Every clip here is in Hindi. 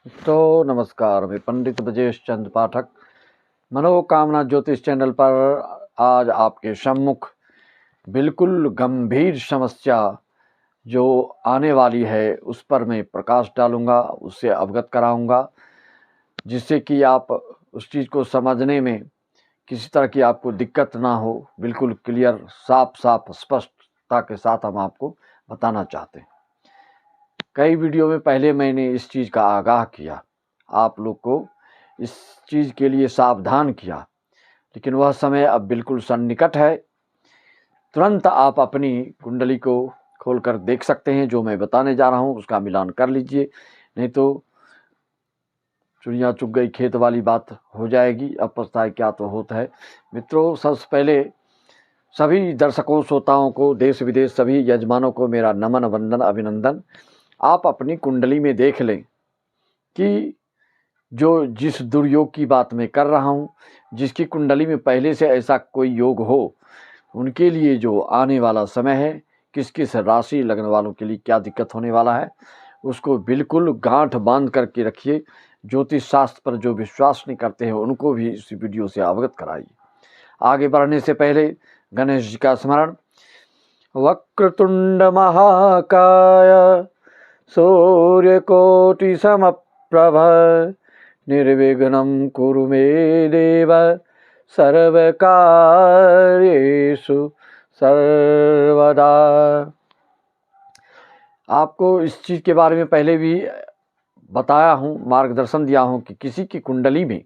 तो नमस्कार, मैं पंडित ब्रजेश चंद्र पाठक मनोकामना ज्योतिष चैनल पर आज आपके सम्मुख बिल्कुल गंभीर समस्या जो आने वाली है उस पर मैं प्रकाश डालूंगा, उससे अवगत कराऊंगा, जिससे कि आप उस चीज़ को समझने में किसी तरह की आपको दिक्कत ना हो। बिल्कुल क्लियर, साफ साफ स्पष्टता के साथ हम आपको बताना चाहते हैं। कई वीडियो में पहले मैंने इस चीज़ का आगाह किया, आप लोग को इस चीज़ के लिए सावधान किया, लेकिन वह समय अब बिल्कुल सन्निकट है। तुरंत आप अपनी कुंडली को खोलकर देख सकते हैं। जो मैं बताने जा रहा हूँ उसका मिलान कर लीजिए, नहीं तो चुड़िया चुग गई खेत वाली बात हो जाएगी। अब पछताए क्या तो होता है। मित्रों, सबसे पहले सभी दर्शकों, श्रोताओं को, देश विदेश सभी यजमानों को मेरा नमन, वंदन, अभिनंदन। आप अपनी कुंडली में देख लें कि जिस दुर्योग की बात मैं कर रहा हूँ, जिसकी कुंडली में पहले से ऐसा कोई योग हो, उनके लिए जो आने वाला समय है, किस किस राशि लगने वालों के लिए क्या दिक्कत होने वाला है, उसको बिल्कुल गांठ बांध करके रखिए। ज्योतिष शास्त्र पर जो विश्वास नहीं करते हैं उनको भी इस वीडियो से अवगत कराइए। आगे बढ़ने से पहले गणेश जी का स्मरण। वक्रतुंड महाकाय सूर्यकोटि समप्रभ निर्विघ्नं कुरु मे देव सर्वकार्येषु सर्वदा। आपको इस चीज़ के बारे में पहले भी बताया हूँ, मार्गदर्शन दिया हूँ कि किसी की कुंडली में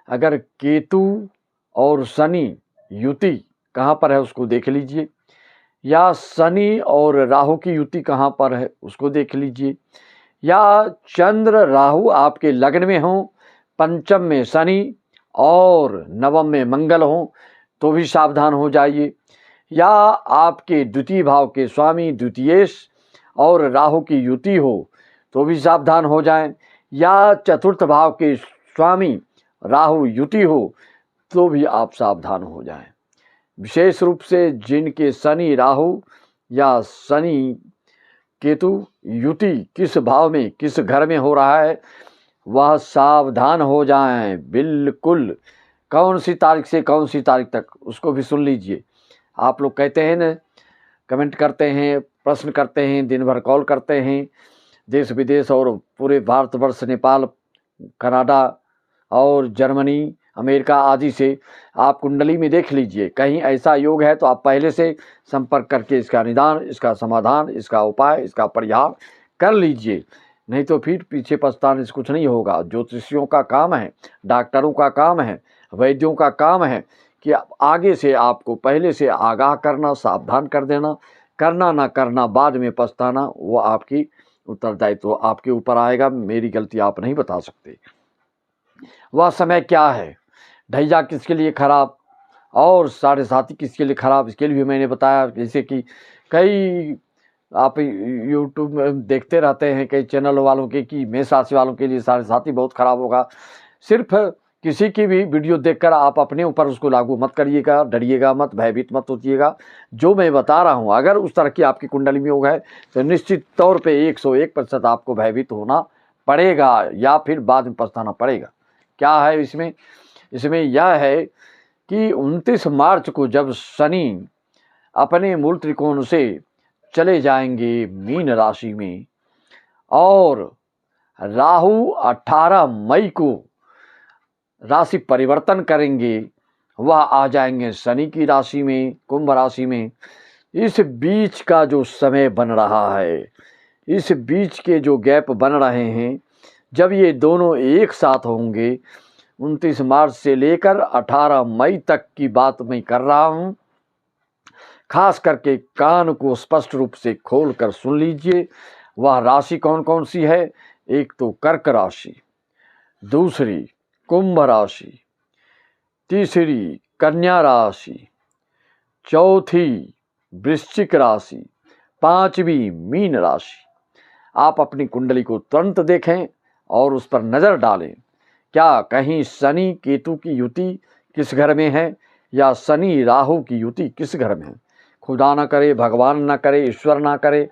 अगर केतु और शनि युति कहाँ पर है उसको देख लीजिए, या शनि और राहु की युति कहाँ पर है उसको देख लीजिए, या चंद्र राहु आपके लग्न में हो, पंचम में शनि और नवम में मंगल हो तो भी सावधान हो जाइए, या आपके द्वितीय भाव के स्वामी द्वितीयेश और राहु की युति हो तो भी सावधान हो जाएं, या चतुर्थ भाव के स्वामी राहु युति हो तो भी आप सावधान हो जाएं। विशेष रूप से जिनके शनि राहु या शनि केतु युति किस भाव में, किस घर में हो रहा है, वह सावधान हो जाएं बिल्कुल। कौन सी तारीख से कौन सी तारीख तक उसको भी सुन लीजिए। आप लोग कहते हैं ना, कमेंट करते हैं, प्रश्न करते हैं, दिन भर कॉल करते हैं, देश विदेश और पूरे भारतवर्ष, नेपाल, कनाडा और जर्मनी, अमेरिका आदि से आप कुंडली में देख लीजिए। कहीं ऐसा योग है तो आप पहले से संपर्क करके इसका निदान, इसका समाधान, इसका उपाय, इसका परिहार कर लीजिए, नहीं तो फिर पीछे पछताने से कुछ नहीं होगा। ज्योतिषियों का काम है, डॉक्टरों का काम है, वैद्यों का काम है कि आगे से आपको पहले से आगाह करना, सावधान कर देना। करना ना करना, बाद में पछताना, वो आपकी उत्तरदायित्व आपके ऊपर आएगा। मेरी गलती आप नहीं बता सकते। वह समय क्या है, ढैया किसके लिए खराब और साढ़े साथी किसके लिए खराब, इसके लिए भी मैंने बताया। जैसे कि कई आप यूट्यूब में देखते रहते हैं कई चैनल वालों के कि मेष राशि वालों के लिए साढ़े साथी बहुत खराब होगा। सिर्फ किसी की भी वीडियो देखकर आप अपने ऊपर उसको लागू मत करिएगा, डरिएगा मत, भयभीत मत होइएगा। जो मैं बता रहा हूँ, अगर उस तरह की आपकी कुंडली में योग है तो निश्चित तौर पे 101% आपको भयभीत होना पड़ेगा या फिर बाद में पछताना पड़ेगा। क्या है इसमें? इसमें यह है कि 29 मार्च को जब शनि अपने मूल त्रिकोण से चले जाएंगे मीन राशि में, और राहु 18 मई को राशि परिवर्तन करेंगे, वह आ जाएंगे शनि की राशि में, कुंभ राशि में। इस बीच का जो समय बन रहा है, इस बीच के जो गैप बन रहे हैं, जब ये दोनों एक साथ होंगे, 29 मार्च से लेकर 18 मई तक की बात मैं कर रहा हूँ। खास करके कान को स्पष्ट रूप से खोल कर सुन लीजिए। वह राशि कौन कौन सी है? एक तो कर्क राशि, दूसरी कुंभ राशि, तीसरी कन्या राशि, चौथी वृश्चिक राशि, पांचवी मीन राशि। आप अपनी कुंडली को तुरंत देखें और उस पर नजर डालें। क्या कहीं शनि केतु की युति किस घर में है, या शनि राहु की युति किस घर में है? खुदा ना करे, भगवान ना करे, ईश्वर ना करे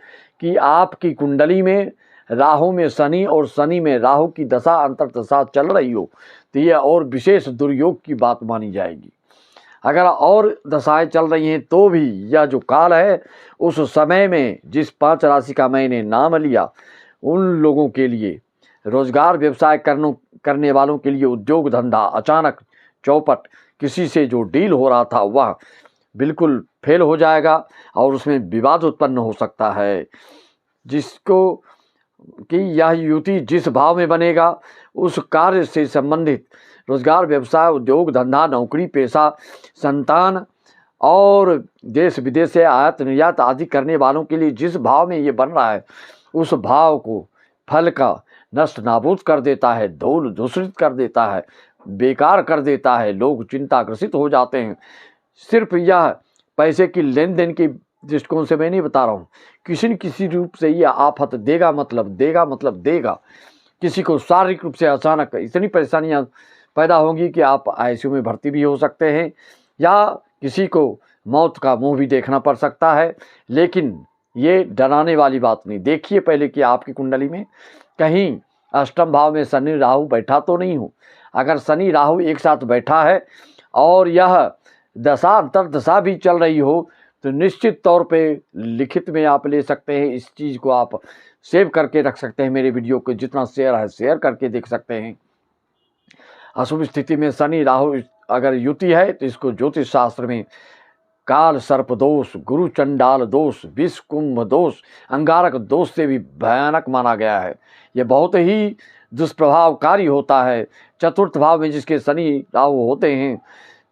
कि आपकी कुंडली में राहु में शनि और शनि में राहु की दशा अंतर दशा चल रही हो तो यह और विशेष दुर्योग की बात मानी जाएगी। अगर और दशाएं चल रही हैं तो भी यह जो काल है उस समय में जिस 5 राशि का मैंने नाम लिया उन लोगों के लिए, रोजगार व्यवसाय करने वालों के लिए, उद्योग धंधा अचानक चौपट, किसी से जो डील हो रहा था वह बिल्कुल फेल हो जाएगा और उसमें विवाद उत्पन्न हो सकता है। जिसको कि यह युति जिस भाव में बनेगा उस कार्य से संबंधित रोजगार व्यवसाय, उद्योग धंधा, नौकरी पेशा, संतान और देश विदेश से आयात निर्यात आदि करने वालों के लिए जिस भाव में ये बन रहा है उस भाव को फल का नष्ट नाबूद कर देता है, धूल दूषित कर देता है, बेकार कर देता है। लोग चिंताग्रसित हो जाते हैं। सिर्फ यह पैसे की लेन देन की दृष्टिकोण से मैं नहीं बता रहा हूँ, किसी न किसी रूप से यह आफत देगा मतलब देगा। किसी को शारीरिक रूप से अचानक इतनी परेशानियां पैदा होंगी कि आप आईसीयू में भर्ती भी हो सकते हैं या किसी को मौत का मुंह भी देखना पड़ सकता है। लेकिन ये डराने वाली बात नहीं। देखिए पहले कि आपकी कुंडली में कहीं अष्टम भाव में शनि राहु बैठा तो नहीं हो। अगर शनि राहु एक साथ बैठा है और यह दशा अंतर दशा भी चल रही हो तो निश्चित तौर पे लिखित में आप ले सकते हैं। इस चीज़ को आप सेव करके रख सकते हैं। मेरे वीडियो को जितना शेयर है शेयर करके देख सकते हैं। अशुभ स्थिति में शनि राहु अगर युति है तो इसको ज्योतिष शास्त्र में काल सर्प दोष, गुरु चंडाल दोष, विष कुंभ दोष, अंगारक दोष से भी भयानक माना गया है। यह बहुत ही दुष्प्रभावकारी होता है। चतुर्थ भाव में जिसके शनि राहु होते हैं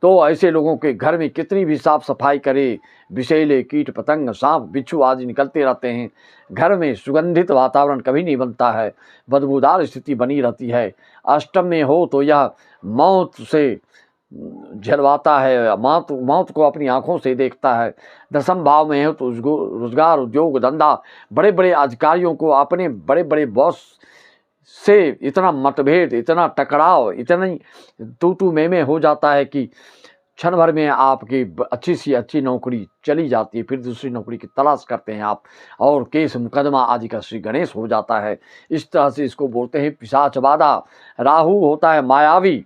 तो ऐसे लोगों के घर में कितनी भी साफ सफाई करे, विषैले कीट पतंग, सांप बिच्छू आदि निकलते रहते हैं। घर में सुगंधित वातावरण कभी नहीं बनता है, बदबूदार स्थिति बनी रहती है। अष्टम में हो तो यह मौत से झलवाता है, मौत को अपनी आंखों से देखता है। दसम भाव में हो तो रोजगार, उद्योग धंधा, बड़े बड़े अधिकारियों को अपने बड़े बड़े बॉस से इतना मतभेद, इतना टकराव, इतनी तू में हो जाता है कि क्षण भर में आपकी अच्छी सी अच्छी नौकरी चली जाती है। फिर दूसरी नौकरी की तलाश करते हैं आप और केस मुकदमा आदि का श्री गणेश हो जाता है। इस तरह से इसको बोलते हैं पिशाच बाधा। राहु होता है मायावी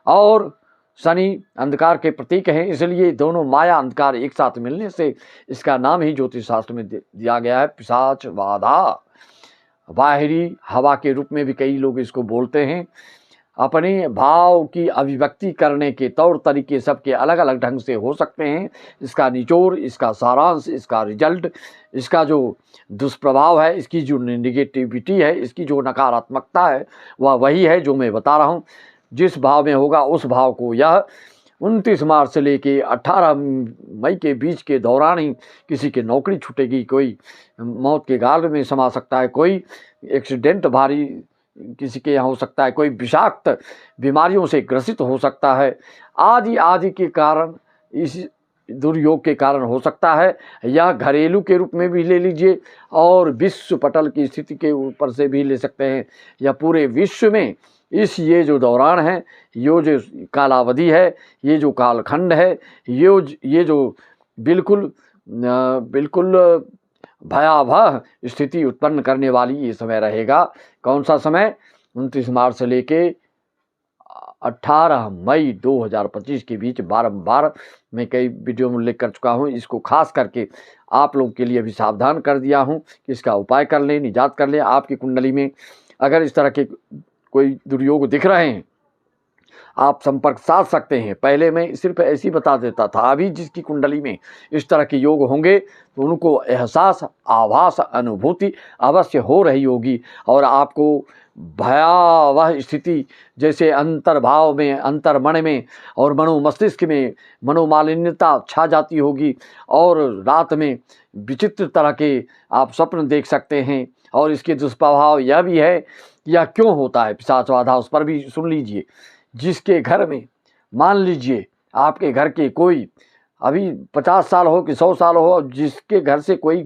और शनि अंधकार के प्रतीक हैं, इसलिए दोनों माया अंधकार एक साथ मिलने से इसका नाम ही ज्योतिष शास्त्र में दिया गया है पिशाच बाधा। बाहरी हवा के रूप में भी कई लोग इसको बोलते हैं। अपने भाव की अभिव्यक्ति करने के तौर तरीके सबके अलग अलग ढंग से हो सकते हैं। इसका निचोड़, इसका सारांश, इसका रिजल्ट, इसका जो दुष्प्रभाव है, इसकी जो निगेटिविटी है, इसकी जो नकारात्मकता है वह वही है जो मैं बता रहा हूँ। जिस भाव में होगा उस भाव को यह 29 मार्च से लेके 18 मई के बीच के दौरान ही किसी की नौकरी छूटेगी, कोई मौत के गाल में समा सकता है, कोई एक्सीडेंट भारी किसी के यहाँ हो सकता है, कोई विषाक्त बीमारियों से ग्रसित हो सकता है, आदि आदि के कारण, इस दुर्योग के कारण हो सकता है। या घरेलू के रूप में भी ले लीजिए और विश्व पटल की स्थिति के ऊपर से भी ले सकते हैं, या पूरे विश्व में ये जो दौरान है, ये जो कालावधि है, ये जो कालखंड है, ये जो बिल्कुल भयावह स्थिति उत्पन्न करने वाली ये समय रहेगा। कौन सा समय? 29 मार्च से लेके 18 मई 2025 के बीच। बारंबार मैं कई वीडियो में उल्लेख कर चुका हूँ। इसको खास करके आप लोगों के लिए भी सावधान कर दिया हूँ कि इसका उपाय कर लें, निजात कर लें। आपकी कुंडली में अगर इस तरह के कोई दुर्योग दिख रहे हैं आप संपर्क साध सकते हैं। पहले मैं सिर्फ ऐसी बता देता था, अभी जिसकी कुंडली में इस तरह के योग होंगे तो उनको एहसास, आभास, अनुभूति अवश्य हो रही होगी और आपको भयावह स्थिति जैसे अंतर्भाव में, अंतर्मन में और मनोमस्तिष्क में मनोमालिन्यता छा जाती होगी और रात में विचित्र तरह के आप स्वप्न देख सकते हैं। और इसके दुष्प्रभाव यह भी है, यह क्यों होता है पिशाच बाधा, उस पर भी सुन लीजिए। जिसके घर में, मान लीजिए आपके घर के कोई अभी 50 साल हो कि 100 साल हो, जिसके घर से कोई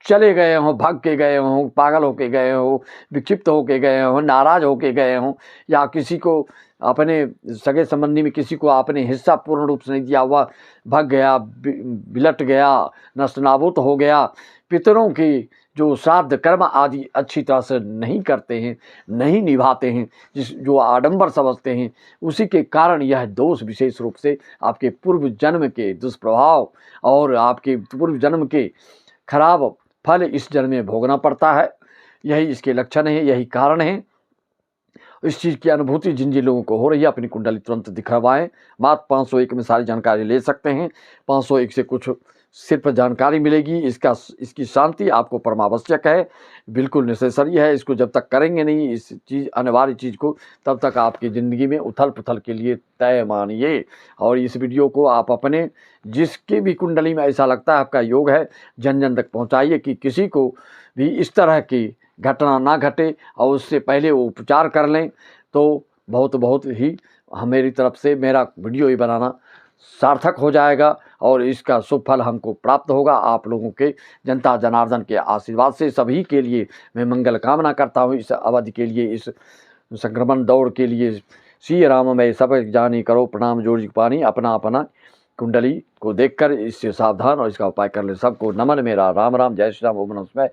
चले गए हों, भाग के गए हों, पागल होके गए हों, विक्षिप्त होके गए हों, नाराज होके गए हों, या किसी को अपने सगे संबंधी में किसी को आपने हिस्सा पूर्ण रूप से नहीं दिया हुआ, भाग गया, बिलट गया, नष्ट नाबूद हो गया, पितरों की जो श्राद्ध कर्म आदि अच्छी तरह से नहीं करते हैं, नहीं निभाते हैं, जो आडंबर समझते हैं, उसी के कारण यह दोष विशेष रूप से आपके पूर्व जन्म के दुष्प्रभाव और आपके पूर्व जन्म के खराब फल इस जन्म में भोगना पड़ता है। यही इसके लक्षण है, यही कारण है। इस चीज़ की अनुभूति जिन जिन लोगों को हो रही है अपनी कुंडली तुरंत दिखवाएं। मात्र 501 में सारी जानकारी ले सकते हैं। 501 से कुछ सिर्फ जानकारी मिलेगी। इसकी शांति आपको परमावश्यक है, बिल्कुल नेसेसरी है। इसको जब तक करेंगे नहीं इस चीज़ अनिवार्य चीज़ को, तब तक आपकी ज़िंदगी में उथल पुथल के लिए तय मानिए। और इस वीडियो को आप अपने जिसकी भी कुंडली में ऐसा लगता है आपका योग है, जन जन तक पहुँचाइए कि किसी को भी इस तरह की घटना ना घटे और उससे पहले वो उपचार कर लें। तो बहुत ही मेरी तरफ से मेरा वीडियो ही बनाना सार्थक हो जाएगा और इसका शुभ फल हमको प्राप्त होगा। आप लोगों के जनता जनार्दन के आशीर्वाद से सभी के लिए मैं मंगल कामना करता हूँ। इस अवधि के लिए, इस संक्रमण दौड़ के लिए श्री राम मैं सब जानी करो प्रणाम जोड़ पानी। अपना अपना कुंडली को देखकर इससे सावधान और इसका उपाय कर ले। सबको नमन मेरा। राम राम, जय श्री राम, ओम नमः शिवाय।